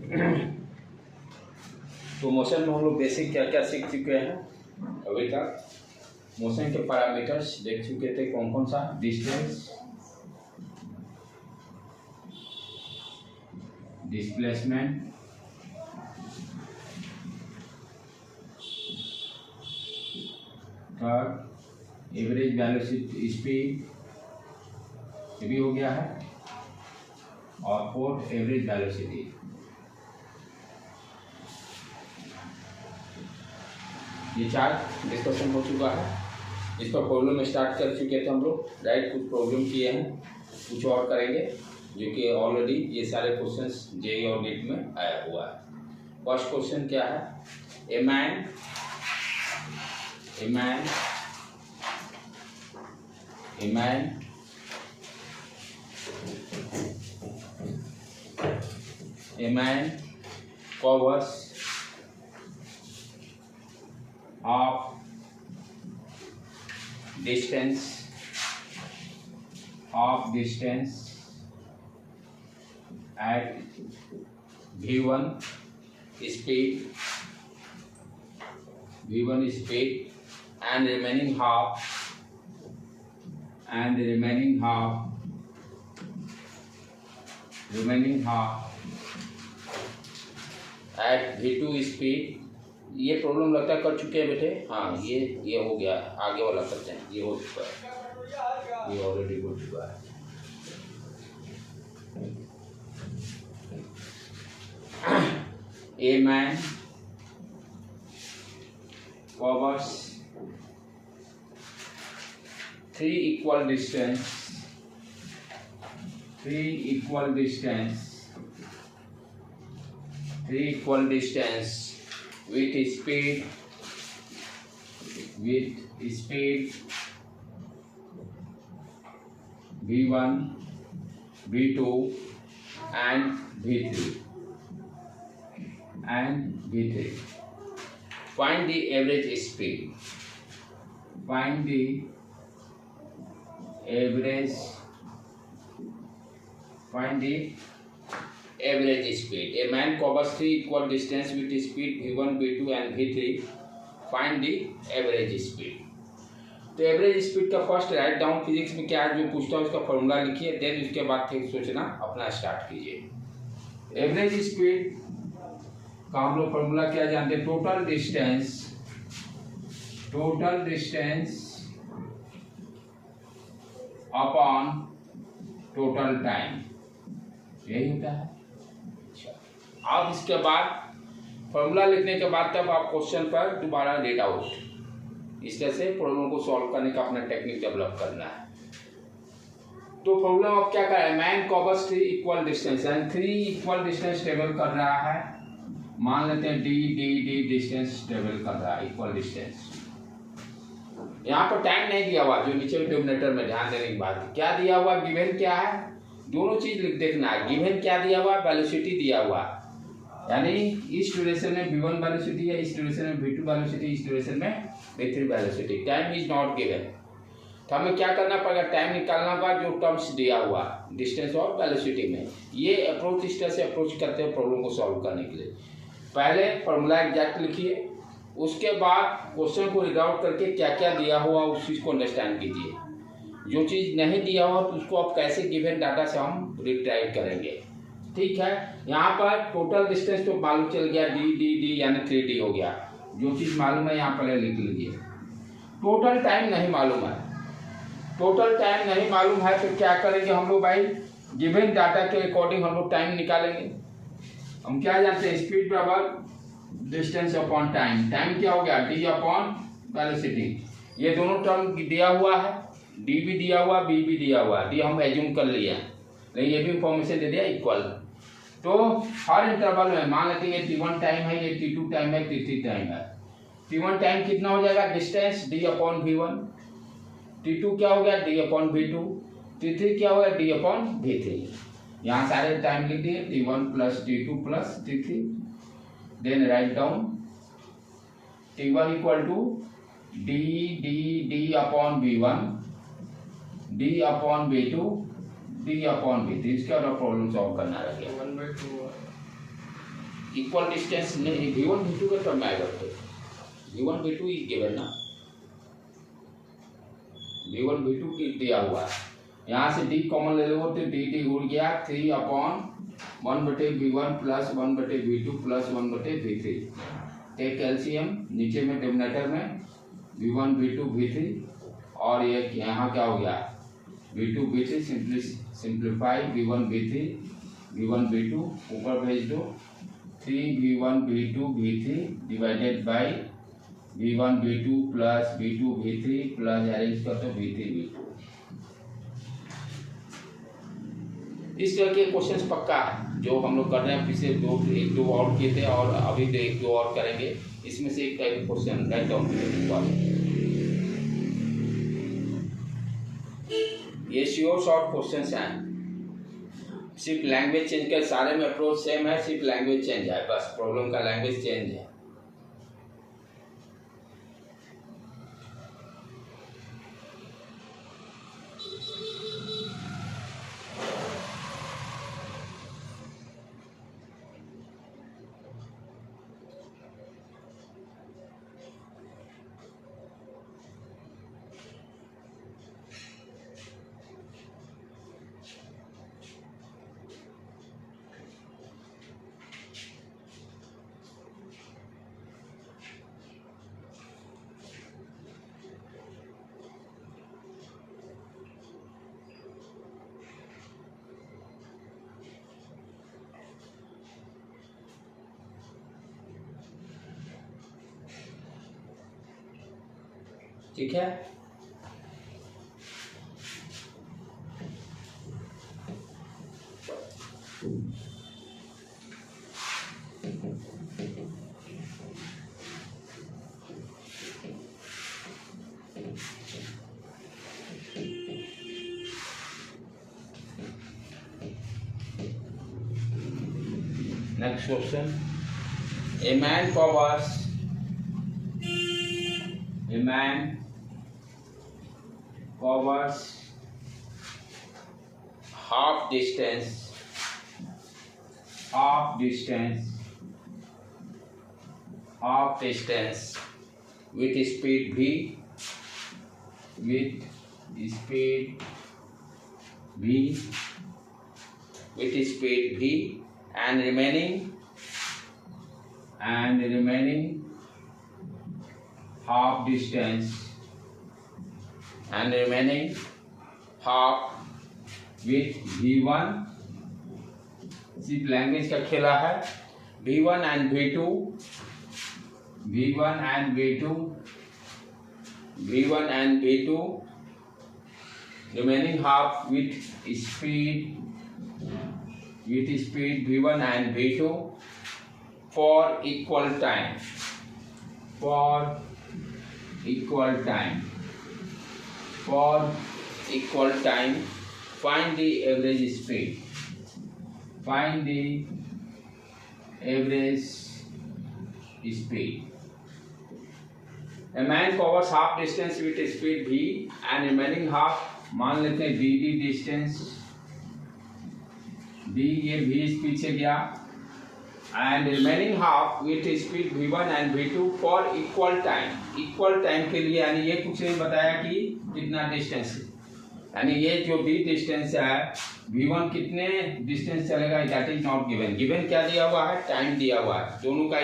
तो मोशन में हम लोग बेसिक क्या क्या सीख चुके हैं अभी तक। मोशन के पैरामीटर्स देख चुके थे, कौन कौन सा, distance, displacement, third average velocity speed, ये भी हो गया है, और फोर्थ एवरेज वेलोसिटी। ये चार डिस्कशन हो चुका है। इस पर प्रॉब्लम स्टार्ट कर चुके थे हम लोग, राइट। कुछ प्रॉब्लम किए हैं, कुछ और करेंगे, जो कि ऑलरेडी ये सारे क्वेश्चंस जेईई और नीट में आया हुआ है। फर्स्ट क्वेश्चन क्या है, a man covers of distance at v1 speed and remaining half at v2 speed. ये प्रॉब्लम लगता है कर चुके हैं बेटे। हाँ, ये हो गया, आगे वाला करते हैं। ये हो चुका है, ये ऑलरेडी हो चुका है। A man covers 3 equal distance with speed v1, v2 and v3 find the average speed, average speed. A man covers 3 equal distance with speed v1, v2 and v3. Find the average speed. तो average speed का first write down physics में क्या जो पूछता है उसका formula लिखिए, then उसके बाद फिर सोचना अपना स्टार्ट कीजिए। एवरेज स्पीड का हम लोग फॉर्मूला क्या जानते हैं, total distance upon total time, यही होता है। अब इसके बाद फॉर्मूला लिखने के बाद तब आप क्वेश्चन पर दोबारा रीड आउट, इस तरह से प्रॉब्लम को सॉल्व करने का अपना टेक्निक डेवलप करना है। तो प्रॉब्लम अब क्या कर रहा है, मैन कवर्स 3 इक्वल डिस्टेंस, यानी 3 इक्वल डिस्टेंस ट्रेवल कर रहा है। मान लेते हैं डी डिस्टेंस ट्रेवल कर रहा है, इक्वल डिस्टेंस। यहाँ पर टाइम नहीं दिया हुआ, जो नीचे डिनोमिनेटर में ध्यान देने की बात, क्या दिया हुआ, गिवन क्या है, दोनों चीज देखना है। गिवन क्या दिया हुआ, वेलोसिटी दिया हुआ, यानी इस ड्यूरेशन में v1 वेलोसिटी है, इस ड्यूरेशन में v2 वेलोसिटी, इस ड्यूरेशन में v3 velocity. Time is not given, तो हमें क्या करना पड़ेगा, टाइम निकालना होगा जो टर्म्स दिया हुआ डिस्टेंस और वेलोसिटी में। ये अप्रोच इस तरह से अप्रोच करते हैं प्रॉब्लम को सॉल्व करने के लिए। पहले फॉर्मूला एग्जैक्ट लिखिए, उसके बाद क्वेश्चन को रीड आउट करके क्या क्या दिया हुआ उस चीज़ को अंडरस्टैंड कीजिए। जो चीज़ नहीं दिया हुआ तो उसको आप कैसे गिवन डाटा से हम रिट्राइव करेंगे, ठीक है। यहाँ पर टोटल डिस्टेंस तो मालूम चल गया, डी यानी 3D हो गया। जो चीज़ मालूम है यहाँ पर लिख लीजिए। टोटल टाइम नहीं मालूम है, टोटल टाइम नहीं मालूम है तो क्या करेंगे हम लोग भाई, गिवन डाटा के अकॉर्डिंग हम लोग टाइम निकालेंगे। हम क्या जानते हैं, स्पीड बराबर डिस्टेंस अपॉन टाइम। टाइम क्या हो गया, डी अपॉन वेलोसिटी। ये दोनों टर्म दिया हुआ है, डी भी दिया हुआ, बी भी दिया हुआ। डी हम एज्यूम कर लिया, लेकिन ये भी इंफॉर्मेशन दे दिया इक्वल। तो हर इंटरवल में मान लेते हैं ये t1 टाइम है, ये t2 टाइम है, t3 टाइम है। t1 टाइम कितना हो जाएगा, distance d upon v1, t2 क्या हो गया, d अपॉन v2, t3 क्या हो गया, d अपॉन v3। यहाँ सारे टाइम लिख दिए, t1 plus t2 plus t3। Then write down t1 equal to d upon v1, d upon v2, d upon v3। इसके बाद प्रॉब्लम सॉल्व करना रह गया। इक्वल डिस्टेंस में V1 V2 के टर्म में आएगा। V1 V2 इज गिवन ना, V1 V2 की दिया हुआ है। यहाँ से D कॉमन ले लो तो dt उड़ गया 3/1/V1 plus 1/V2 plus 1/V3। Take LCM, नीचे में डिनोमिनेटर में V1 V2 V3 और ये यहाँ क्या हो गया V2 V3, simplify V1 V3 V1 V2 ऊपर भेज दो 3V1 V2 V3 divided by V1 V2 plus V2 V3 plus arrange कर तो V3 V2। इस तरह के क्वेश्चंस पक्का है जो हम लोग कर रहे हैं। पिछले एक दो और किए थे और अभी एक दो और करेंगे। इसमें से एक टाइप क्वेश्चन राइट डाउन करेंगे। ये श्योर शॉर्ट क्वेश्चंस हैं। सिर्फ लैंग्वेज चेंज कर, सारे में अप्रोच सेम है, सिर्फ लैंग्वेज चेंज है, बस प्रॉब्लम का लैंग्वेज चेंज है। ठीक है, next question. A man covers half distance with speed v and remaining half distance with V1। सिर्फ लैंग्वेज का खेला है। V1 and V2 remaining half with speed V1 and V2 for equal time find the average speed, A man covers half distance with speed v and remaining half, मान लेते हैं dd distance, d ये v speed से गया, and remaining half with speed v1 and v2 for equal time के लिए, यानी ये कुछ नहीं बताया कि कितना डिस्टेंस है, यानी ये जो b डिस्टेंस है v1 कितने डिस्टेंस चलेगा, दैट इज नॉट गिवन क्या दिया हुआ है, टाइम दिया हुआ है। दोनों का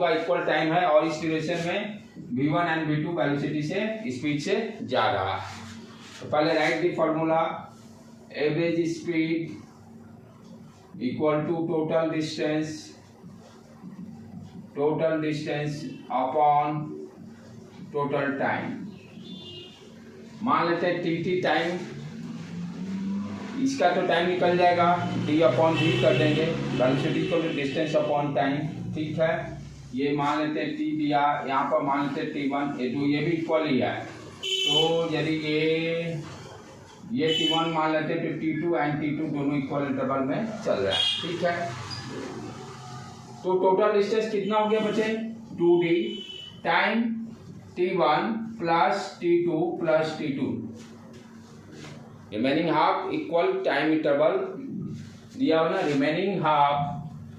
इक्वल टाइम है और इस ड्यूरेशन में v1 एंड v2 वेलोसिटी से स्पीड से जा रहा है। तो पहले write the formula, average speed equal to total distance upon total time. मान लेते हैं टी टाइम, इसका तो टाइम निकल जाएगा, d अपॉन v कर देंगे, वेलोसिटी को डिस्टेंस अपॉन टाइम। ठीक है, ये मान लेते हैं t दिया, यहाँ पर मान लेते हैं t1, ये भी इक्वल ही है। तो यदि ये t1 मान लेते हैं तो t2 एंड t2 दोनों इक्वल इंटरवल में चल रहा है। ठीक है, तो टोटल डिस्टेंस कितना हो गया बच्चे, 2d time t1 plus t2 plus t2, remaining half equal time interval दिया हो ना, remaining half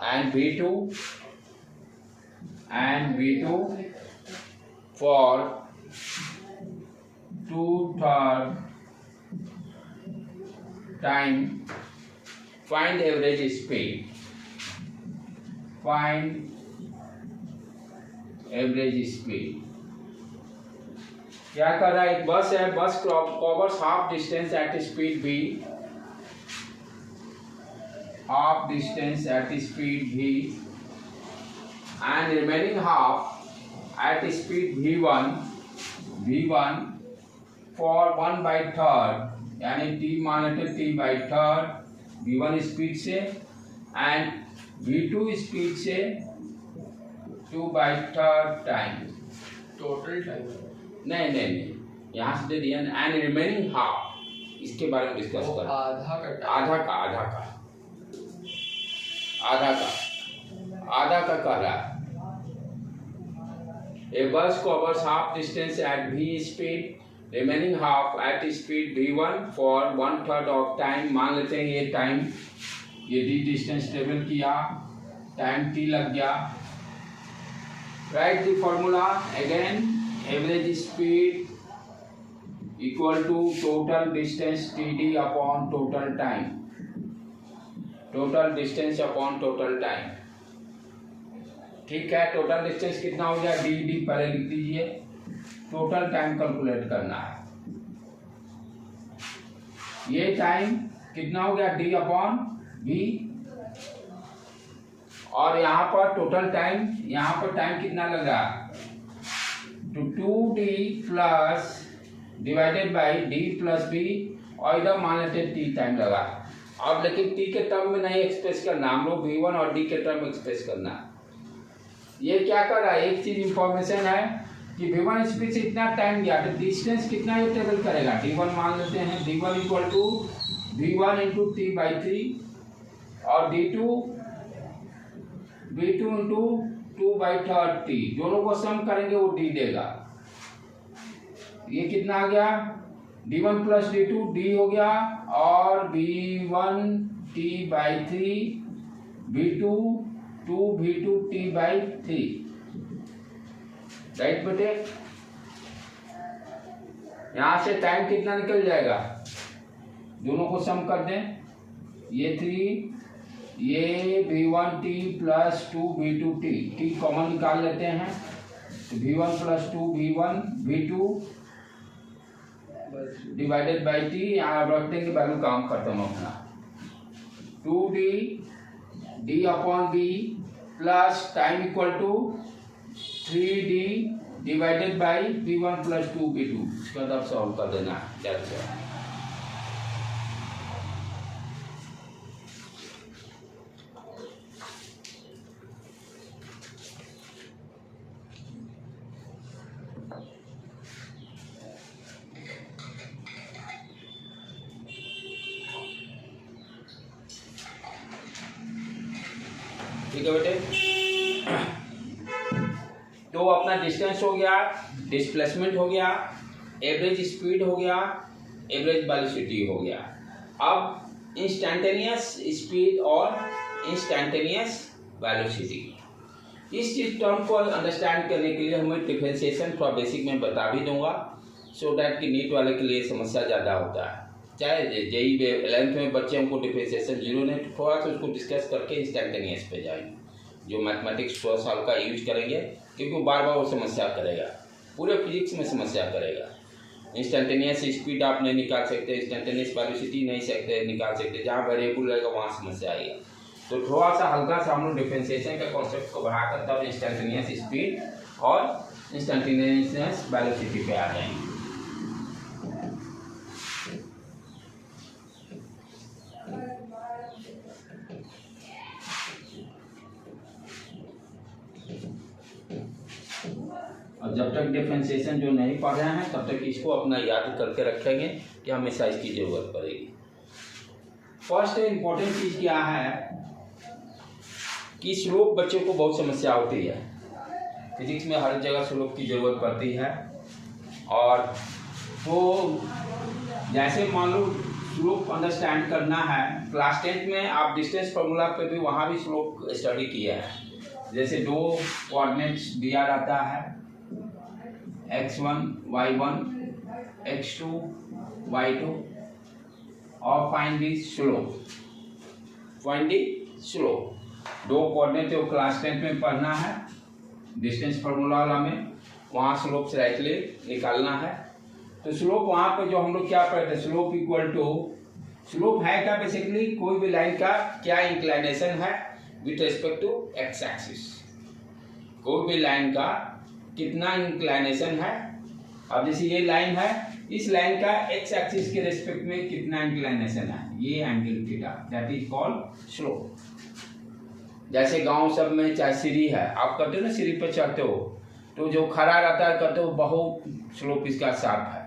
and V2 for 2/3 time. Find average speed. Find average speed. क्या कर रहा है? एक बस है, बस covers half distance at speed v, half distance at speed v, and remaining half at speed v1 for 1/3, यानी t मान लेते t/3 v1 स्पीड से and v2 स्पीड से 2/3 टाइम। टोटल टाइम नहीं, यहाँ से दे दिया एंड रिमेनिंग हाफ, इसके बारे में डिस्कस कर। आधा का कर रहा है। A bus covers half distance at v speed, remaining half at speed v1 for 1/3 of time। मान लेते हैं ये टाइम, ये d डिस्टेंस ट्रेवल किया, टाइम t लग गया। Write the formula again. Average speed equal to total distance td upon total time. Total distance upon total time. ठीक है, टोटल डिस्टेंस कितना हो गया? डी पहले लिख दीजिए। टोटल टाइम कैलकुलेट करना है। ये टाइम कितना हो गया? D upon v. और यहाँ पर टोटल टाइम, यहाँ पर टाइम कितना लगा? तो 2d plus divided by d plus b, और इधर मान लेते t टाइम लगा। अब लेकिन t के टर्म में नहीं एक्सप्रेस करना, हम लोग v1 और d के टर्म में एक्सप्रेस करना। ये क्या कर रहा है? एक चीज इंफॉर्मेशन है कि v1 स्पीड से इतना टाइम गया, तो डिस्टेंस कितना ये ट्रेवल करेगा? d1 मान लेते हैं, d1 equal to v1 into t/3 और d2 इंटू 2/3 t, दोनों को सम करेंगे वो d देगा। ये कितना आ गया? d1 प्लस d2 d हो गया, और v1 t/3 v2 2v2 t/3। Right बेटे? यहां से टाइम कितना निकल जाएगा? दोनों को सम कर दें, ये 3, ये v1t plus 2v2t, t common निकाल लेते हैं, तो v1 plus 2v1 v2 divided by t, यहाँ रख देंगे, वैल्यू काम खत्म अपना। 2d d upon b plus time equal to 3d divided by v1 plus 2v2। इसका मतलब सॉल्व कर देना। That's all. ठीक है बेटे? तो अपना डिस्टेंस हो गया, डिस्प्लेसमेंट हो गया, एवरेज स्पीड हो गया, एवरेज वेलोसिटी हो गया। अब इंस्टैंटेनियस स्पीड और इंस्टैंटेनियस वेलोसिटी, इस चीज टर्म को अंडरस्टैंड करने के लिए हमें डिफरेंशिएशन थोड़ा बेसिक में बता भी दूंगा, सो डैट कि नीट वाले के लिए समस्या ज़्यादा होता है। चाहे जेई 11th में बच्चे हमको डिफरेंशिएशन जीरो ने थोड़ा सा उसको डिस्कस करके इंस्टैंटेनियस पे जाएंगे, जो मैथमेटिक्स 16 साल का यूज करेंगे, क्योंकि बार बार वो समस्या करेगा, पूरे फिजिक्स में समस्या करेगा। इंस्टैंटेनियस स्पीड आप नहीं निकाल सकते, इंस्टैंटेनियस वेलोसिटी नहीं निकाल सकते, जहाँ वेरिएबल रहेगा वहाँ समस्या आएगा। तो थोड़ा सा हल्का सा हम लोग डिफरेंशिएशन के कॉन्सेप्ट को बढ़ाकर तब इंस्टैंटेनियस स्पीड और इंस्टैंटेनियस वेलोसिटी पे आ जाएंगे। और जब तक डिफरेंशिएशन जो नहीं पढ़ रहे हैं तब तक इसको अपना याद करके रखेंगे कि हमेशा इसकी जरूरत पड़ेगी। फर्स्ट इम्पोर्टेंट चीज़ क्या है कि स्लोप बच्चों को बहुत समस्या होती है। फिजिक्स में हर जगह स्लोप की ज़रूरत पड़ती है। और तो जैसे मान लो स्लोप अंडरस्टैंड करना है, क्लास 10 में आप डिस्टेंस फार्मूला पे भी वहाँ भी स्लोप स्टडी किए हैं। जैसे दो कोऑर्डिनेट्स दिया रहता है x1 y1 x2 y2 और find the slope. Find the slope दो कोऑर्डिनेट जो क्लास 10 में पढ़ना है डिस्टेंस फार्मूला वाला में, वहाँ स्लोप से राइटली निकालना है। तो स्लोप वहाँ पे जो हम लोग क्या पढ़ते हैं, स्लोप इक्वल टू, स्लोप है क्या बेसिकली कोई भी लाइन का क्या इंक्लाइनेशन है with respect to x axis, कोई भी लाइन का कितना इंक्लाइनेशन है। अब जैसे ये लाइन है, इस लाइन का एक्स एक्सिस के रेस्पेक्ट में कितना इंक्लाइनेशन है, ये angle theta, that is called slope. जैसे गांव सब में चाहे सीढ़ी है, आप करते हो ना सीढ़ी पे चढ़ते हो तो जो खड़ा रहता है करते हो बहुत स्लोप इसका शार्प है।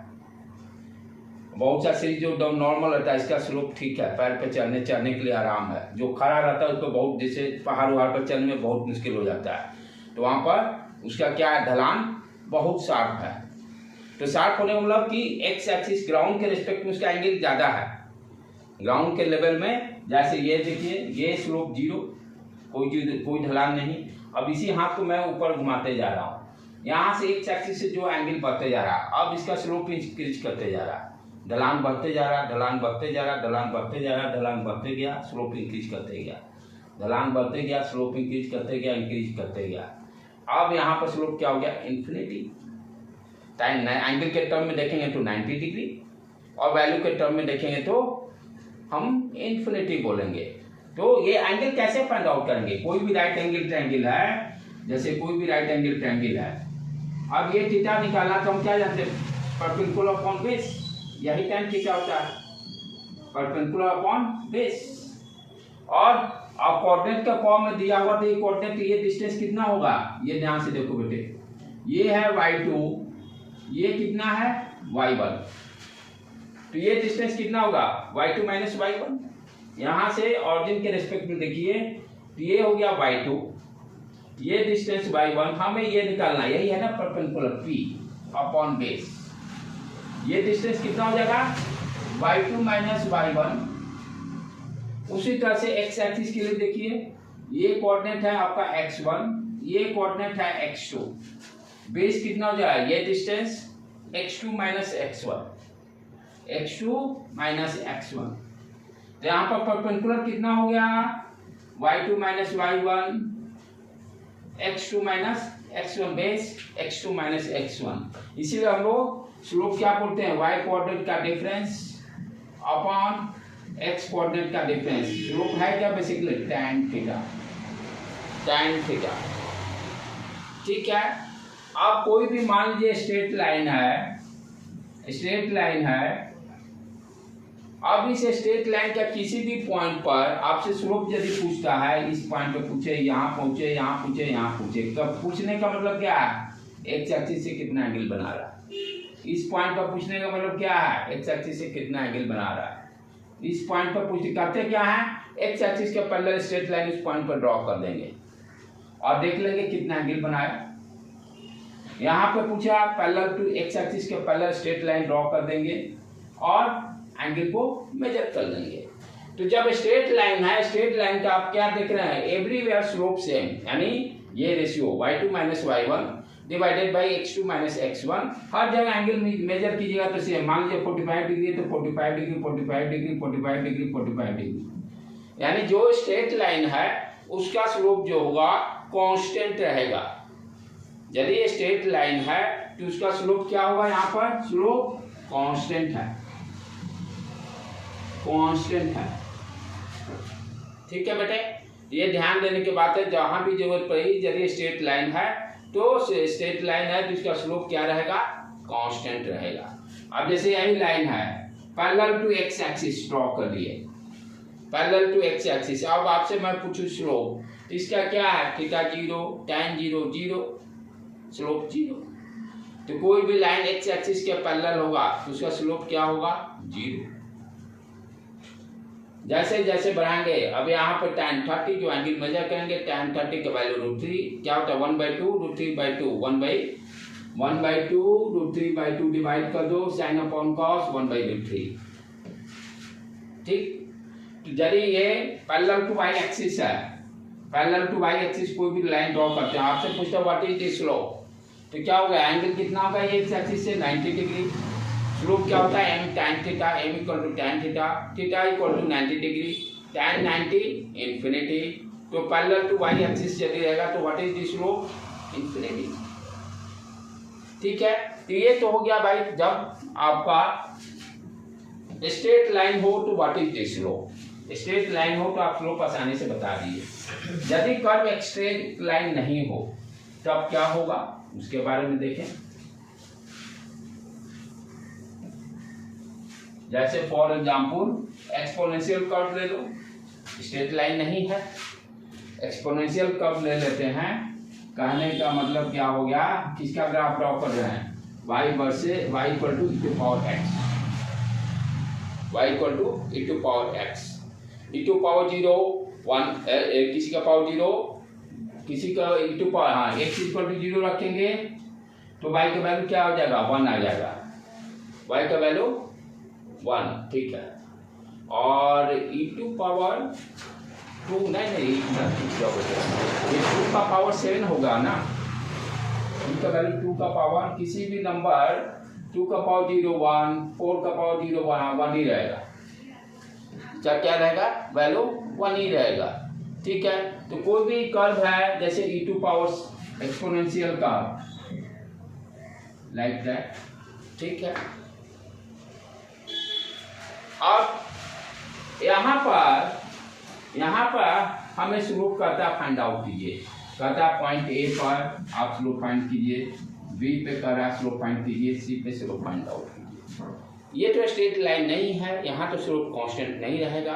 बहुत सा सीढ़ी जो नॉर्मल रहता है इसका स्लोप ठीक है, पैर पे चढ़ने के लिए आराम है। जो खड़ा रहता है उसको बहुत, जैसे पहाड़ वहाड़ पर चढ़ने में बहुत मुश्किल हो जाता है, तो वहाँ पर उसका क्या है, ढलान बहुत शार्प है। तो शार्प होने का मतलब कि एक्स एक्सिस ग्राउंड के रिस्पेक्ट में उसका एंगल ज़्यादा है, ग्राउंड के लेवल में। जैसे ये देखिए, ये स्लोप जीरो, कोई ढलान नहीं। अब इसी हाथ को मैं ऊपर घुमाते जा रहा हूँ, यहाँ से एक्स एक्सिस से जो एंगल बढ़ते जा रहा है, अब इसका स्लोप इंक्रीज करते जा रहा है, ढलान बढ़ते जा रहा है, ढलान बढ़ते जा रहा है, ढलान बढ़ते जा रहा है, ढलान बढ़ते गया, स्लोप इंक्रीज करते गया, ढलान बढ़ते गया, स्लोप इंक्रीज करते गया, इंक्रीज करते गया। अब यहाँ पर स्लोप क्या हो गया, इन्फिनिटी। टाइम एंगल के टर्म में देखेंगे तो 90 डिग्री और वैल्यू के टर्म में देखेंगे तो हम इन्फिनिटी बोलेंगे। तो ये एंगल कैसे फाइंड आउट करेंगे, कोई भी राइट एंगल ट्रायंगल है, जैसे कोई भी राइट एंगल ट्रायंगल है, अब ये थीटा निकालना तो हम क्या जानते हैं, परपेंडिकुलर अपॉन बेस, यही टाइम थीटा होता है, परपेंडिकुलर अपॉन बेस। और अब कोऑर्डिनेट का फॉर्म में दिया हुआ, तो ये कोऑर्डिनेट, ये डिस्टेंस कितना होगा, ये ध्यान से देखो बेटे, ये है y2, ये कितना है y1, तो ये डिस्टेंस कितना होगा y2 माइनस y1। यहाँ से ऑरिजिन के रेस्पेक्ट में देखिए, तो ये हो गया y2, ये डिस्टेंस y1, हमें ये निकालना, यही है ना परपेंडिकुलर p अपॉन बेस। ये डिस्टेंस कितना हो जाएगा y2 माइनस y1। उसी तरह से x एक्सिस के लिए देखिए, ये कोऑर्डिनेट है आपका x1, ये कोऑर्डिनेट है x2, बेस कितना हो जाएगा, ये distance x2 minus x1, x2 minus x1। तो यहाँ पर परपेंडिकुलर कितना हो गया, y2 minus y1, x2 minus x1, base x2 minus x1। इसीलिए हम लोग स्लोप क्या बोलते हैं, y कोऑर्डिनेट का डिफरेंस अपॉन x कोऑर्डिनेट का डिफरेंस। स्लोप है क्या basically tan theta, tan theta, ठीक है। अब कोई भी मान लीजिए स्ट्रेट लाइन है, स्ट्रेट लाइन है, अब इस स्ट्रेट लाइन का किसी भी पॉइंट पर आपसे स्लोप यदि पूछता है, इस पॉइंट पे पूछे, यहाँ पहुंचे, यहाँ पूछे, यहाँ पूछे, तब पूछने का मतलब क्या है, एक्स एक्सिस से कितना एंगल बना रहा है। इस पॉइंट पर पूछने का मतलब क्या है, एक्स एक्सिस से कितना एंगल बना रहा है। इस पॉइंट पर पूछते करते क्या है, एक्स एक्सिस के पैरेलल स्ट्रेट लाइन उस पॉइंट पर ड्रॉ कर देंगे और देख लेंगे कितना एंगल बनाया। यहाँ पे पूछा पैरेलल टू एक्स एक्सिस के पैरेलल स्ट्रेट लाइन ड्रॉ कर देंगे और एंगल को मेजर कर लेंगे। तो जब स्ट्रेट लाइन है, स्ट्रेट लाइन का आप क्या देख रहे हैं, एवरीवेयर स्लोप सेम, यानी ये ratio y2 minus y1 divided by x2 minus x1, हर जगह एंगल मेजर कीजिएगा तो सेम। मान लीजिए 45 डिग्री तो 45 डिग्री, 45 डिग्री, 45 डिग्री, 45 डिग्री, यानी जो स्ट्रेट लाइन है उसका स्लोप जो होगा कांस्टेंट रहेगा। यदि ये स्ट्रेट लाइन है तो उसका स्लोप क्या होगा, यहाँ पर स्लोप कांस्टेंट है, कांस्टेंट है, ठीक है बेटे। ये ध्यान देने की बात है, जहां भी जरूरत पड़ी, यदि स्ट्रेट लाइन है तो स्ट्रेट लाइन है तो इसका स्लोप क्या रहेगा, कांस्टेंट रहेगा। अब जैसे यही लाइन है, parallel to x axis draw कर लिए, पैरेलल टू एक्स एक्सिस। अब आपसे मैं पूछूं स्लोप, तो इसका क्या है, थीटा 0, tan 0 0, स्लोप 0। तो कोई भी लाइन एक्स एक्सिस के पैरेलल होगा तो उसका स्लोप क्या होगा, 0। जैसे जैसे बढ़ाएंगे, अब यहाँ पर tan 30 जो एंगल मेजर करेंगे, tan 30 का वैल्यू √3 क्या होता है, 1/2 √3/2, 1/2 √3/2 डिवाइड कर दो, sin अपॉन cos 1/√3। ठीक। तो यदि ये पैरेलल टू वाई एक्सिस है, पैरेलल टू वाई एक्सिस कोई भी लाइन ड्रॉ करते हैं, आपसे पूछता व्हाट इज द स्लोप, तो क्या होगा, एंगल कितना होगा ये एक्स एक्सिस से 90 डिग्री। स्लोप क्या होता है, m tan theta, m equal to tan theta, theta equal to 90 degree, tan 90 infinity. तो पैरेलल टू वाई एक्सिस यदि रहेगा तो what is the slope, infinity. ठीक है, तो ये तो हो गया भाई जब आपका स्ट्रेट लाइन हो तो what is the slope. Straight line हो तो आप स्लोप आसानी से बता दीजिए। यदि कर्व एक स्ट्रेट लाइन नहीं हो तब क्या होगा उसके बारे में देखें। जैसे फॉर एग्जांपल एक्सपोनेंशियल कर्व ले लो, स्ट्रेट लाइन नहीं है, एक्सपोनेंशियल कर्व ले लेते हैं। कहने का मतलब क्या हो गया, किसका ग्राफ ड्रॉ कर रहे हैं, y versus y equal to e to power x, y equal to e to power x, e to power 0 1, किसी का पावर 0, किसी का e टू पावर, हाँ x इक्वल टू 0 रखेंगे तो y का वैल्यू क्या हो जाएगा, 1 आ जाएगा, y का वैल्यू 1, ठीक है। और e टू पावर 2 नहीं ये 2 का पावर 7 होगा ना, इनका वैल्यू 2 का पावर, किसी भी नंबर 2 का पावर 0 1, 4 का पावर 0 1 ही रहेगा, क्या रहेगा, वैल्यू 1 ही रहेगा, ठीक है। तो कोई भी कर्व है जैसे e to power exponential curve like that, ठीक है। अब यहाँ पर हमें स्लोप कहता फाइंड आउट कीजिए, कहता पॉइंट ए पर आप स्लोप फाइंड कीजिए, बी पे कर रहा है स्लोप फाइंड कीजिए, सी पे स्लोप फाइंड आउट कीजिए। ये तो स्ट्रेट लाइन नहीं है, यहाँ तो स्लोप कांस्टेंट नहीं रहेगा।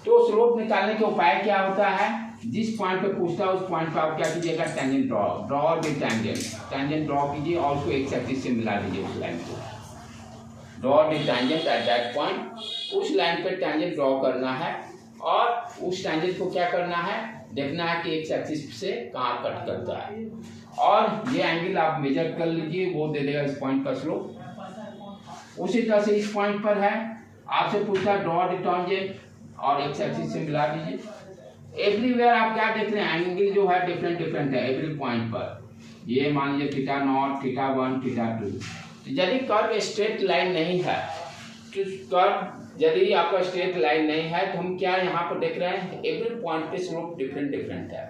तो स्लोप निकालने के उपाय क्या होता है, जिस पॉइंट पे पूछता है उस पॉइंट पे आप क्या कीजिएगा, tangent draw with tangent draw कीजिए और उसको एक्स एक्सिस से मिला दीजिए उस लाइन को, draw the tangent at that point. उस लाइन पे टेंजेंट ड्रॉ करना है और उस टेंजेंट को क्या करना है, देखना है कि एक्स एक्सिस से कहाँ कट करता है, और ये एंगल आप मेजर कर लीजिए, वो दे देगा इस पॉइंट का स्लोप। उसी तरह से इस पॉइंट पर है, आपसे पूछता है ड्रॉ द टेंजेंट और एक्स एक्सिस से मिला दीजिए। एवरीवेयर आप क्या देख रहे हैं, एंगल जो है डिफरेंट है एवरी पॉइंट पर, ये मान लीजिए थीटा नॉट, थीटा 1, थीटा 2। यदि कर्व स्ट्रेट लाइन नहीं है तो कर्व यदि आपका स्ट्रेट लाइन नहीं है तो हम क्या यहाँ पर देख रहे हैं, एवरी पॉइंट पे स्लोप डिफरेंट है।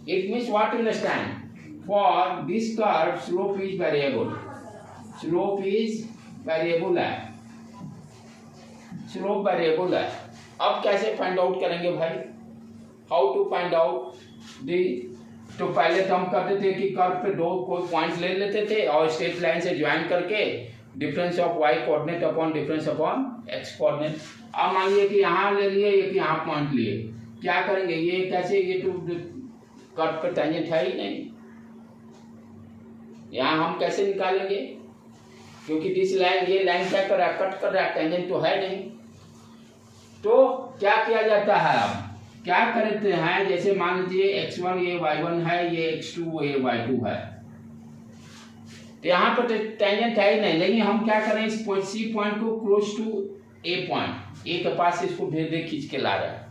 It means what understand, for this curve slope is variable, slope is variable है, स्लोप वेरिएबल है। अब कैसे फाइंड आउट करेंगे भाई, how to find out the, तो पहले तो हम करते थे कि कर्व पे दो कोई पॉइंट ले लेते थे और स्ट्रेट लाइन से ज्वाइन करके difference of y coordinate upon difference upon x coordinate. अब मान लीजिए कि यहाँ ले लिए, एक यहाँ पॉइंट लिए, क्या करेंगे, ये कैसे, ये तो कर्व पे टेंजेंट है ही नहीं, यहाँ हम कैसे निकालेंगे, क्योंकि दिस लाइन, ये लाइन क्या कर रहा है, कट कर रहा है, टेंजेंट तो है नहीं। तो क्या किया जाता है, अब क्या करते हैं, जैसे मान लीजिए x1 ये y1 है, ये x2 ये y2 है, तो यहाँ पर टेंजेंट है ही नहीं, लेकिन हम क्या करें, इस पॉइंट सी पॉइंट को क्लोज टू ए पॉइंट, ए के पास इसको धीरे धीरे खींच के ला रहे हैं,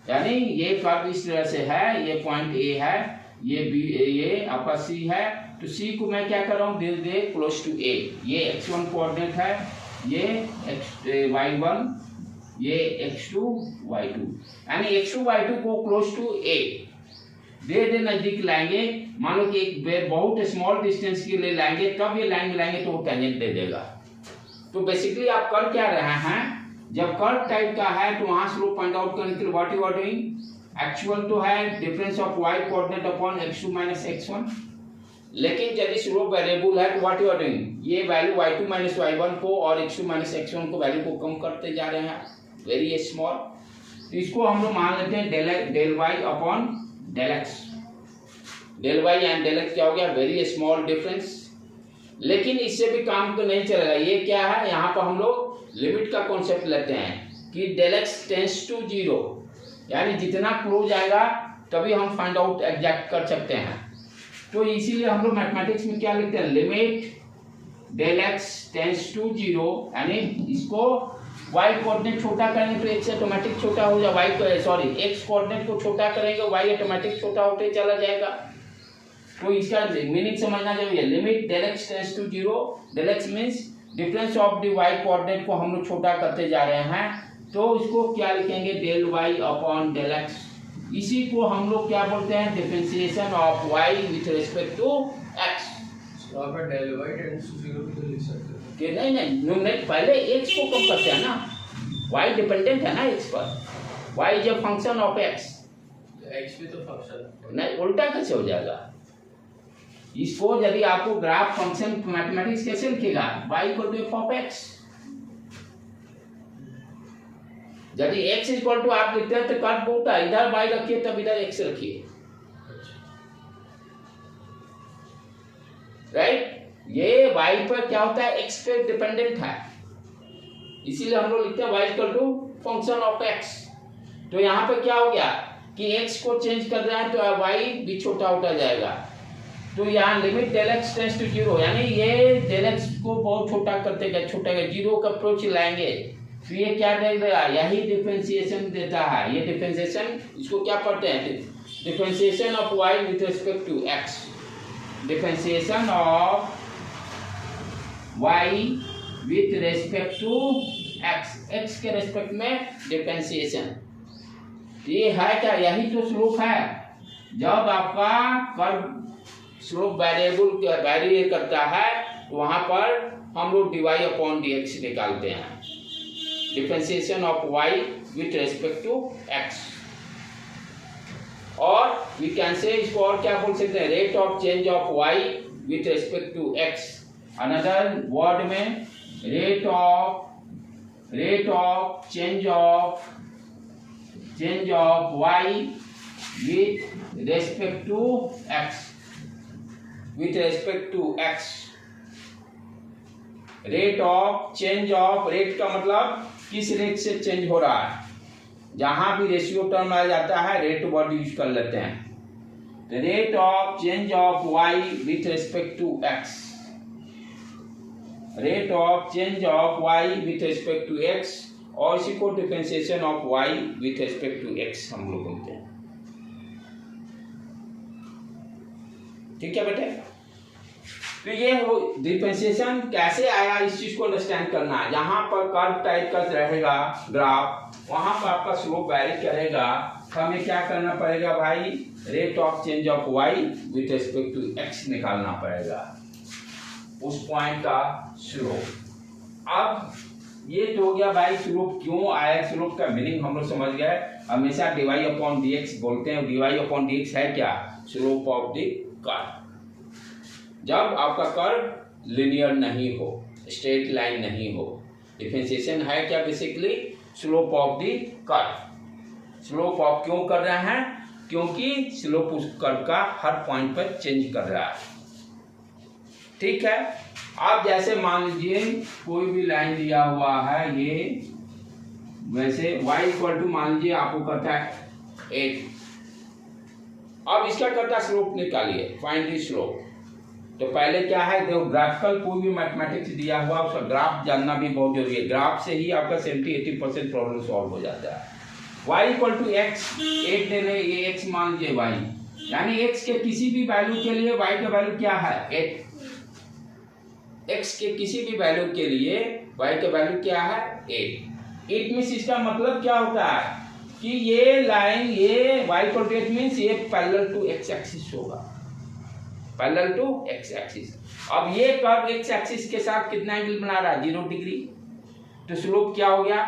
यानी ये कर्व इस तरह से है, ये पॉइंट ए है, ये बी, ये आपका सी है, तो सी को मैं क्या कर रहा हूँ, धीरे धीरे क्लोज टू ए, ये x1 कोऑर्डिनेट है, ये y1, ये x2 y2, यानी x2 y2 को क्लोज टू ए धीरे नजदीक लाएंगे। मान लो कि एक बहुत स्मॉल डिस्टेंस के लिए लाएंगे, तब ये लाइन मिलाएंगे तो वो टेंजेंट दे देगा। तो बेसिकली आप कर क्या रहे हैं, जब कर्व टाइप का है तो वहां स्लोप फाइंड आउट करने के लिए what you are doing, actual तो है difference of y coordinate upon x2 minus x1, लेकिन यदि स्लोप वेरिएबल है तो व्हाट यू आर डूइंग, ये वैल्यू y2 माइनस y1 को और x2 माइनस x1 को वैल्यू को कम करते जा रहे हैं, वेरी स्मॉल। तो इसको हम लोग मान लेते हैं del y upon del x, del y and del x क्या हो गया, वेरी स्मॉल डिफरेंस। लेकिन इससे भी काम तो नहीं चलेगा, ये क्या है, यहाँ पर हम लोग लिमिट का कॉन्सेप्ट लेते हैं कि डेल x टेंड्स टू 0, यानी जितना क्लोज आएगा तभी हम फाइंड आउट एग्जैक्ट कर सकते हैं। तो इसीलिए हम लोग मैथमेटिक्स में क्या लिखते हैं, limit del x tends to 0, यानी इसको y कोऑर्डिनेट छोटा करेंगे तो x ऑटोमेटिक छोटा हो जाएगा, y को सॉरी x कोऑर्डिनेट को छोटा करेंगे y ऑटोमेटिक छोटा होते चला जाएगा। तो इसका मीनिंग समझना जरूरी है। Limit del x tends to 0, del x means difference of the y coordinate को हम लोग छोटा करते जा रहे हैं, तो इसको क्या लिखेंगे del y upon del x। इसी को हम लोग क्या बोलते हैं, differentiation of y with respect to x। तो आप del y टेंड्स टू 0 भी तो लिख सकते हैं कि नहीं पहले x को कम करते हैं ना, y डिपेंडेंट है ना x पर, y is a function of x। x भी तो फंक्शन नहीं उल्टा कैसे हो जाएगा, इसको यदि आपको ग्राफ फंक्शन मैथमेटिक्स कैसे लिखेगा, y equal to f of x। यदि x इक्वल टू आप लिखते हैं तो कट बोलता है, इधर y रखिए तब इधर x रखिए, राइट। ये y पर क्या होता है, x पे डिपेंडेंट है, इसीलिए हम लोग लिखते हैं y equal to function of x। तो यहाँ पे क्या हो गया कि x को चेंज कर रहे हैं तो y भी छोटा होता जाएगा। तो यहाँ limit del x tends to 0, यानी ये del x को बहुत छोटा करते गए, छोटा गए, 0 का अप्रोच लाएंगे, तो ये क्या देगा, यही डिफरेंशिएशन देता है। ये डिफरेंशिएशन इसको क्या पढ़ते हैं, differentiation of y with respect to x, differentiation of y with respect to x, x के रिस्पेक्ट में डिफरेंशिएशन। ये है क्या, यही तो स्लोप है। जब आपका कर्व स्लोप वेरिएबल वेरी करता है तो वहां पर हम लोग dy अपॉन dx निकालते हैं, differentiation of y with respect to x। और वी कैन से इसको और क्या बोल सकते हैं, rate of change of y with respect to x। Another word में rate of change of y with respect to x, with respect to x। Rate of change of, rate का मतलब किस रेट से चेंज हो रहा है, जहां भी रेशियो टर्म आ जाता है रेट वर्ड यूज कर लेते हैं। तो rate of change of y with respect to x, rate of change of y with respect to x, और इसी को differentiation of y with respect to x हम लोग बोलते हैं। ठीक है बेटे, तो ये डिफरेंशिएशन कैसे आया इस चीज को अंडरस्टैंड करना है। जहां पर कर्व टाइप का रहेगा ग्राफ, वहां पर आपका स्लोप वैरी करेगा, तो हमें क्या करना पड़ेगा भाई, rate of change of y with respect to x निकालना पड़ेगा, उस पॉइंट का स्लोप। अब ये तो हो गया भाई स्लोप क्यों आया, स्लोप का मीनिंग हम लोग समझ गए। हमेशा dy अपॉन dx बोलते हैं, dy अपॉन dx है क्या, स्लोप ऑफ द कर्व। जब आपका कर्व लिनियर नहीं हो, स्ट्रेट लाइन नहीं हो, डिफरेंशिएशन है क्या, basically slope of the curve. Slope of क्यों कर रहे हैं, क्योंकि स्लोप उस कर्व का हर पॉइंट पर चेंज कर रहा है। ठीक है, आप जैसे मान लीजिए कोई भी लाइन दिया हुआ है, ये वैसे y इक्वल टू मान लीजिए आपको करता है 8। अब इसका करता स्लोप निकालिए, फाइंड द स्लोप। तो पहले क्या है, देखो ग्राफिकल कोई भी मैथमेटिक्स दिया हुआ उसका ग्राफ जानना भी बहुत जरूरी है। ग्राफ से ही आपका 70-80% प्रॉब्लम सॉल्व हो जाता है। y इक्वल टू x, 8 दे रहे, ये x मान लीजिए y, यानी x के किसी भी वैल्यू के लिए y का वैल्यू क्या है 8। x के किसी भी वैल्यू के लिए y का वैल्यू क्या है 8। 8 मीन्स इसका मतलब क्या होता है कि ये लाइन, ये y इक्वल टू 8 मीन्स ये पैरेलल टू x एक्सिस होगा, पैरेलल टू x एक्सिस। अब ये कर्व x एक्सिस के साथ कितना एंगल बना रहा है, 0 डिग्री। तो स्लोप क्या हो गया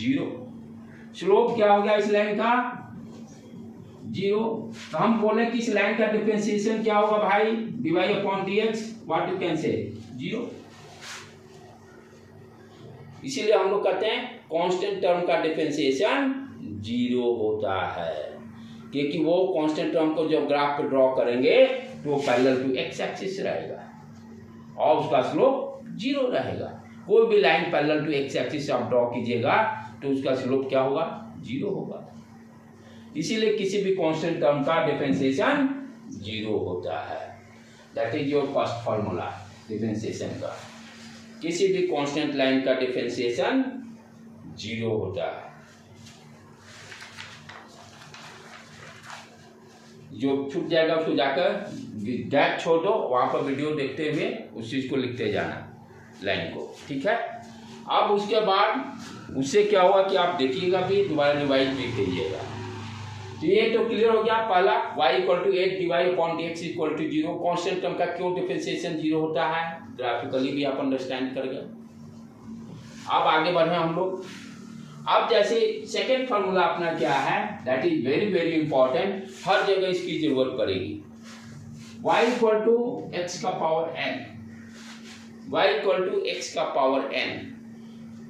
0। स्लोप क्या हो गया इस लाइन का 0। तो हम बोले कि इस लाइन का डिफरेंशिएशन क्या होगा भाई, dy upon dx, what you can say 0। इसीलिए हम लोग कहते हैं कांस्टेंट टर्म का डिफरेंशिएशन 0 होता है, क्योंकि वो कांस्टेंट टर्म को जब ग्राफ पे ड्रॉ करेंगे तो वो पैरेलल टू x एक्सिस रहेगा और उसका स्लोप 0 रहेगा। कोई भी line parallel to x axis आप ड्रॉ कीजिएगा तो उसका स्लोप क्या होगा 0 होगा। इसीलिए किसी भी कांस्टेंट टर्म का डिफरेंशिएशन 0 होता है। That is your first formula differentiation का। किसी भी कांस्टेंट लाइन का डिफरेंशिएशन 0 होता है। जो छूट जाएगा उसको जाकर गैप छोड़ दो, वहां पर वीडियो देखते हुए उस चीज को लिखते जाना लाइन को, ठीक है। अब उसके बाद उससे क्या हुआ कि आप देखिएगा भी, दोबारा रिवाइज भी कीजिएगा। तो ये तो क्लियर हो गया पहला, y = 8 dy/dx = 0। कांस्टेंट टर्म का क्यों डिफरेंशिएशन 0 होता है, ग्राफिकली भी आप अंडरस्टैंड कर गए। अब आगे बढ़े हम लोग। अब जैसे सेकेंड फार्मूला अपना क्या है, that is very very important, हर जगह इसकी जरूरत पड़ेगी। y = x का पावर n, y = x का पावर n।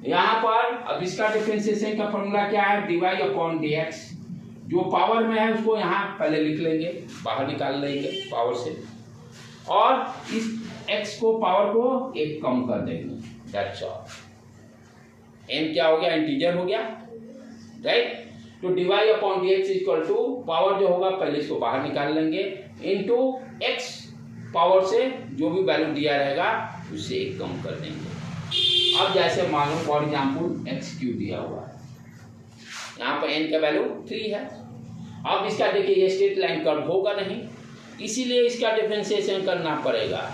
यहाँ पर अब इसका डिफरेंशिएशन का फार्मूला क्या है, dy/dx। जो पावर में है उसको यहाँ पहले लिख लेंगे, बाहर निकाल लेंगे पावर से, और इस x को पावर को एक कम कर देंगे, दैट्स ऑल। n क्या हो गया, इंटीजर हो गया, राइट। तो dy/dx = पावर जो होगा पहले इसको बाहर निकाल लेंगे, इनटू x पावर से जो भी वैल्यू दिया रहेगा उससे एक कम कर देंगे। अब जैसे मान लो फॉर एग्जाम्पल x³ दिया हुआ है, यहाँ पर n का वैल्यू 3 है। अब इसका देखिए ये स्ट्रेट लाइन कर्व होगा नहीं, इसीलिए इसका डिफरेंशिएशन करना पड़ेगा।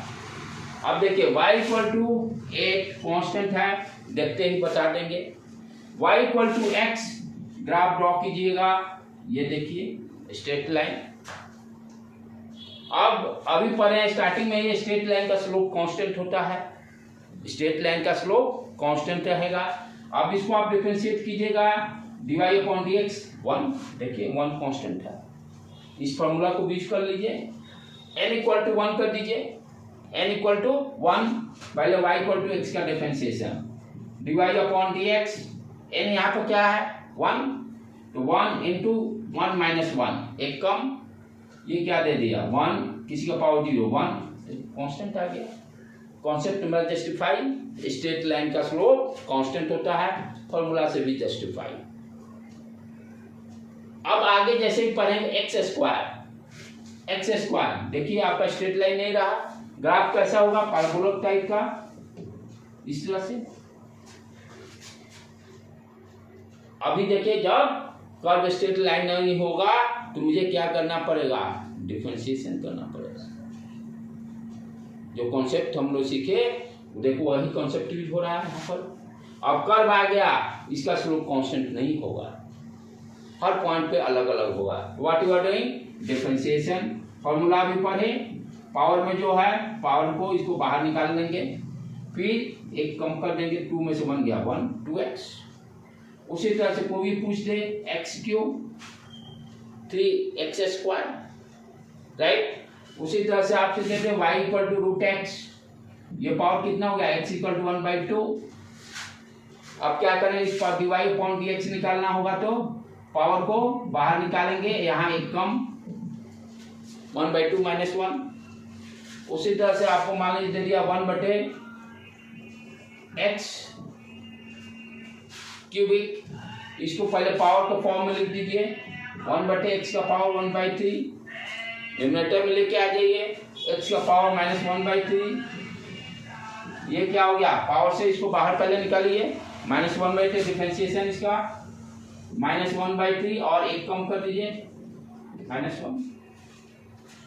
अब देखिए y = 8 कांस्टेंट है, देखते ही बता देंगे। y = x, ग्राफ ड्रॉ कीजिएगा, ये देखिए स्ट्रेट लाइन। अब अभी पढ़े स्टार्टिंग में ये स्ट्रेट लाइन का स्लोप कांस्टेंट होता है, स्ट्रेट लाइन का स्लोप कांस्टेंट रहेगा। अब इसको आप डिफरेंशिएट कीजिएगा, dy/dx 1, देखिए 1 कांस्टेंट है। इस फार्मूला को यूज कर लीजिए, n = 1 कर दीजिए, n = 1 पहले y = x का डिफरेंशिएशन, dy/dx, n यहाँ पर क्या है 1, तो 1 × 1 - 1 एक कम, ये क्या दे दिया 1, किसी का पावर 0 1, कांस्टेंट आ गया। Concept number justify, straight line का स्लोप कांस्टेंट होता है, फॉर्मूला से भी जस्टिफाई। अब आगे जैसे ही पढ़ेंगे x², देखिए आपका स्ट्रेट लाइन नहीं रहा, ग्राफ कैसा होगा, पैराबोलिक टाइप का, इस तरह से। अभी देखिए जब कर्व स्ट्रेट लाइन नहीं होगा तो मुझे क्या करना पड़ेगा, डिफरेंशिएशन करना पड़ेगा। जो कॉन्सेप्ट हम लोग सीखे देखो वही कॉन्सेप्ट यूज हो रहा है यहाँ पर। अब कर्व आ गया, इसका स्लोप कांस्टेंट नहीं होगा, हर पॉइंट पे अलग अलग होगा। What you are doing, differentiation. Formula भी पढ़े, पावर में जो है पावर को इसको बाहर निकाल लेंगे, फिर एक कम कर देंगे, 2 में से बन गया 1, 2x। उसी तरह से कोई भी पूछ दे, x³ 3x², राइट। उसी तरह से आपसे दे दे y = √x, ये पावर कितना हो गया, x = 1/2। अब क्या करें, इस पर dy/dx निकालना होगा तो पावर को बाहर निकालेंगे, यहाँ एक कम 1/2 - 1। उसी तरह से आपको मान लीजिए दे दिया 1/x क्यूबिक, इसको पहले पावर के फॉर्म में लिख दीजिए, 1/x का पावर 1/3, न्यूमरेटर में लेके आ जाइए, x का पावर -1/3। ये क्या हो गया, पावर से इसको बाहर पहले निकालिए, -1/3 डिफरेंशिएशन इसका -1/3, और एक कम कर दीजिए -1।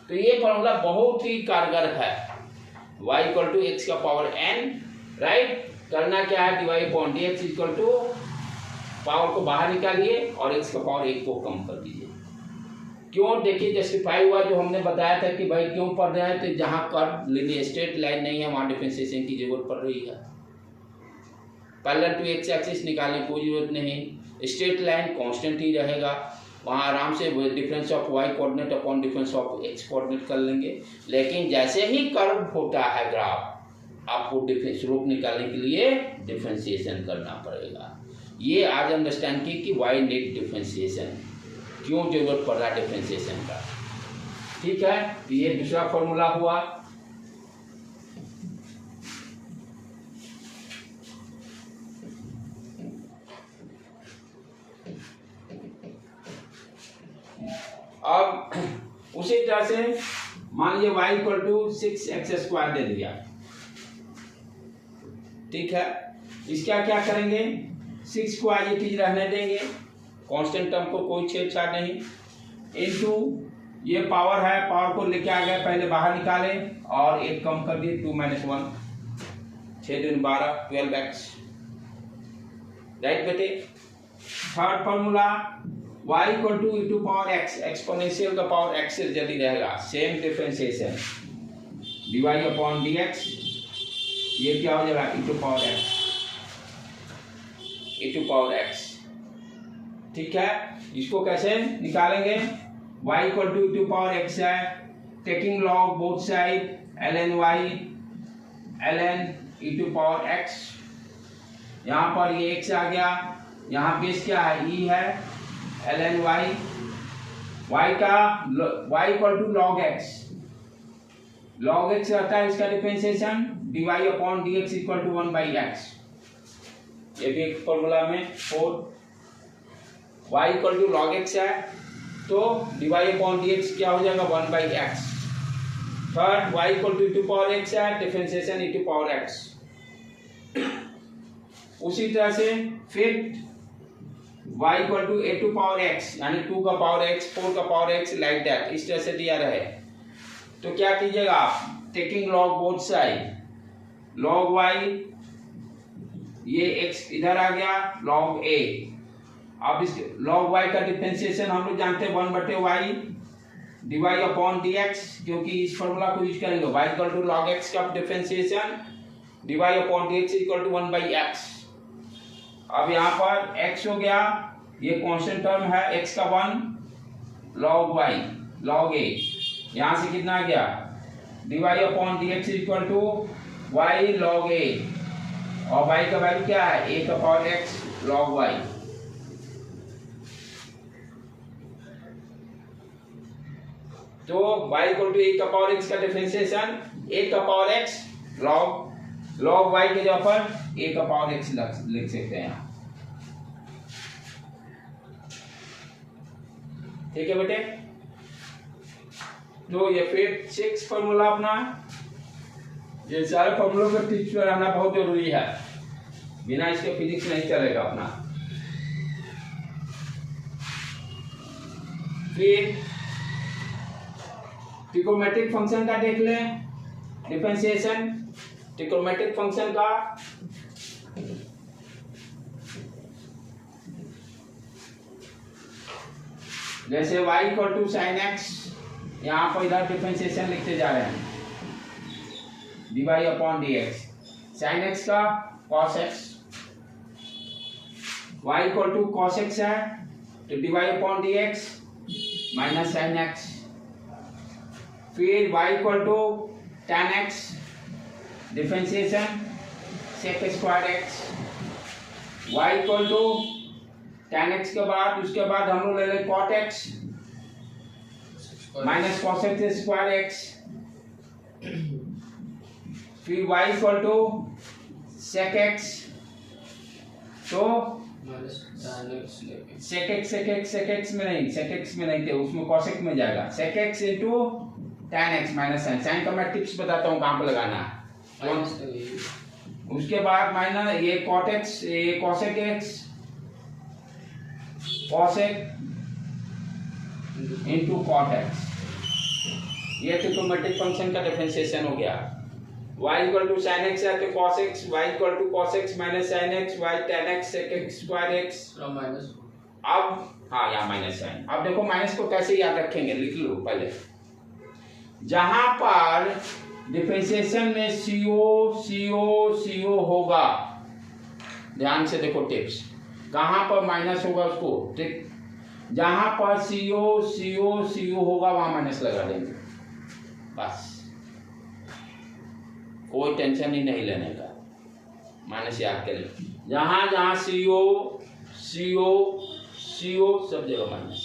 तो ये फॉर्मूला बहुत ही कारगर है, y = x का पावर n, राइट। करना क्या है, dy/dx = पावर को बाहर निकालिए और x का पावर 1 को कम कर दीजिए। क्यों, देखिए जस्टिफाई हुआ जो हमने बताया था कि भाई क्यों पढ़ रहे हैं, तो जहाँ कर्व लिनियर स्ट्रेट लाइन नहीं है वहाँ डिफरेंशिएशन की जरूरत पड़ रही है। पैरेलल टू x एक्सिस निकालने की कोई जरूरत नहीं, स्ट्रेट लाइन कांस्टेंट ही रहेगा, वहाँ आराम से difference of y coordinate upon difference of x coordinate कर लेंगे। लेकिन जैसे ही कर्व होता है ग्राफ, आपको डिफरेंस स्लोप निकालने के लिए डिफरेंशिएशन करना पड़ेगा। ये आज अंडरस्टैंड की कि वाई नीड डिफरेंशिएशन, क्यों जरूरत पड़ रहा है डिफरेंशिएशन का, ठीक है। तो ये दूसरा फॉर्मूला हुआ। अब उसी तरह से मान लीजिए y = 6x² दे दिया, ठीक है। इसका क्या करेंगे, 6 को एज इट इज रहने देंगे, कांस्टेंट टर्म को कोई छेड़छाड़ नहीं, इनटू ये पावर है, पावर को लेके आ गए, पहले बाहर निकाले और 1 कम कर दिए, 2 - 1, 6 दूनी 12, 12x, राइट बेटे। Third formula y equal to e to power x, exponential का पावर x से जल्दी रहेगा, same differentiation dy upon dx, ये क्या हो जाएगा e to power x, e to power x, ठीक है। इसको कैसे निकालेंगे, y equal to e to power x है, taking log both side ln y ln e to power x, यहाँ पर ये x आ गया, यहाँ बेस क्या है e है, ln y, y का y equal to log x, log x रहता है इसका differentiation, dy upon dx equal to 1/x, ये भी एक फॉर्मूला में 4, y equal to log x है तो dy अपॉन dx क्या हो जाएगा 1/x। Third y equal to e to power x है, differentiation e to power x। उसी तरह से फिर y equal to a to power x, यानी 2 का पावर x, 4 का पावर x, लाइक दैट, इस तरह से दिया रहे तो क्या कीजिएगा आप, taking log both side, log y, ये x इधर आ गया, log a, अब इस log y का डिफरेंशिएशन हम लोग जानते हैं 1/y dy अपॉन dx, क्योंकि इस फॉर्मूला को यूज करेंगे, y equal to log x का differentiation dy upon dx equal to 1/x। अब यहाँ पर x हो गया, ये कांस्टेंट टर्म है x का 1, log y log a, यहाँ से कितना आ गया dy upon dx equal to y log a, और y का वैल्यू क्या है a का पावर x log y। तो y इक्वल टू a का पावर x का डिफरेंशिएशन a का पावर x log y के जगह पर a का पावर x लिख सकते हैं, ठीक है बेटे। तो ये फिर 6 फॉर्मूला अपना, ये सारे फॉर्मूलों को टीच में रहना बहुत जरूरी है, बिना इसके फिजिक्स नहीं चलेगा अपना। फिर ट्रिगोनोमेट्रिक फंक्शन का देख लें, डिफरेंशिएशन ट्रिगोनोमेट्रिक फंक्शन का, जैसे y equal to sine x, यहाँ पर इधर डिफरेंशिएशन लिखते जा रहे हैं, dy upon dx, sine x का cos x, y equal to cos x है तो dy upon dx minus sine x, फिर y equal to tan x, differentiation sec square x, y equal to tan x के बाद, उसके बाद हम लोग ले लें cot x minus cos x square x, फिर y equal to sec x, तो sec x में नहीं थे, उसमें cos x में जाएगा, sec x into tan x minus sine का मैं टिप्स बताता हूँ कहाँ पे लगाना है। उसके बाद माइनस ये cot x, ये cosec x, cosec into cot x, ये ट्रिगोनोमेट्रिक फंक्शन का डिफरेंशिएशन हो गया। y equal to sine x है तो cos x, y equal to cos x minus sine x, y tan x sec x square x, अब हाँ यहाँ minus sign. अब देखो माइनस को कैसे याद रखेंगे, लिख लो पहले, जहां पर डिफरेंशिएशन में CO होगा, ध्यान से देखो टिप्स, कहां पर माइनस होगा उसको, ठीक, जहां पर CO होगा वहां माइनस लगा देंगे, बस कोई टेंशन ही नहीं लेने का, माइनस याद करें, जहां जहां CO सब जगह माइनस,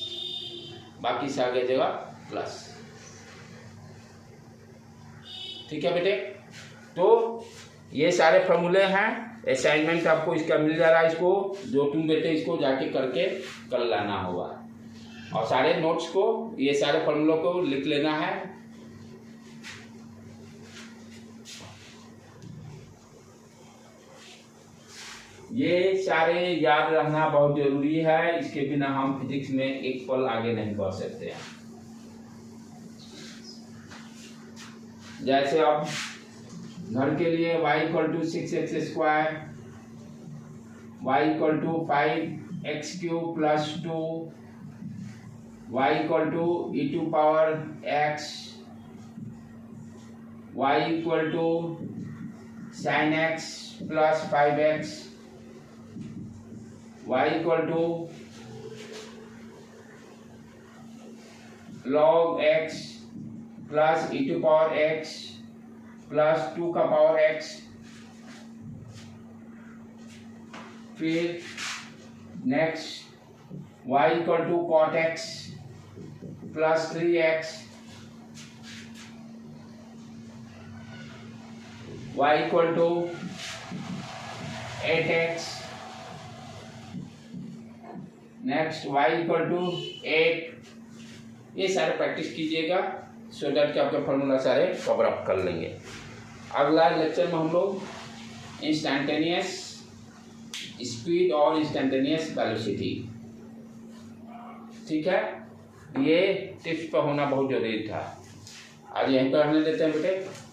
बाकी सारे जगह प्लस, ठीक है बेटे। तो ये सारे फॉर्मूले हैं, असाइनमेंट आपको इसका मिल जा रहा है, इसको जो तुम बेटे इसको जाके करके कल लाना होगा, और सारे नोट्स को ये सारे फॉर्मूलों को लिख लेना है। ये सारे याद रखना बहुत जरूरी है, इसके बिना हम फिजिक्स में एक पल आगे नहीं बढ़ सकते हैं। जैसे अब घर के लिए y equal to 6x², y equal to 5x³ plus 2, y equal to e⁻x, y equal to sin x plus 5x, y equal to log x plus e⁻x plus 2 का पावर x, फिर next y equal to cot x plus 3x, y equal to 8x, next y equal to 8। ये सारे practice कीजिएगा so that कि आपके formula सारे cover up कर लेंगे। अगला लेक्चर में हम लोग इंस्टैंटेनियस स्पीड और इंस्टैंटेनियस वेलोसिटी, ठीक है, ये टिप्स पर होना बहुत जरूरी था। आज यहीं पर रहने देते हैं बेटे।